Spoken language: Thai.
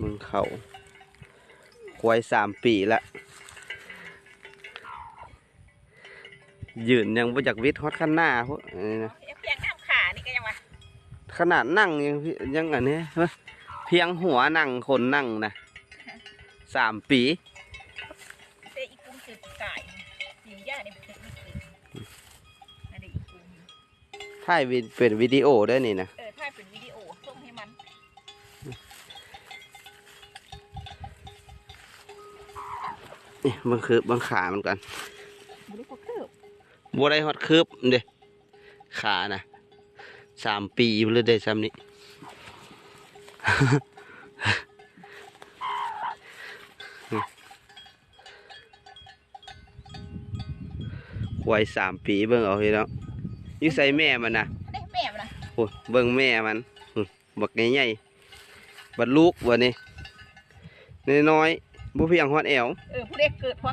มึงเขาควาย3 ปีละยืนยังบ่จากวิทย์ฮอดขั้นหน้าพวกนี้นะ เพียงน้ำขานี่ก็ยังวะ ขนาดนั่งยังอันนี้เพียงหัวนั่งคนนั่งนะ3 ปี เตอีกุ้งสืบไก่หิวย่าเนี่ยมันจะไม่กินอันนี้อีกุ้ง ถ่ายเป็นวิดีโอได้นี่นะ ถ้าเป็นวิดีโอส่งให้มัน นี่มันคือบางขามันกัน บริโภคคืบ บัวได้ฮอดคืบเด้ขานะ3 ปีอยู่เลยได้ซ้ำนี้ ควาย3 ปีเบิ่งเอาพี่น้องอยู่ใส่แม่มันนะ ได้แม่มันนะ โอ้เบิ่งแม่มันบักใหญ่ๆบัดลูกวันนี้น้อยๆบ่เพียงฮอดแอว ผู้เด็กเกิดพร้อม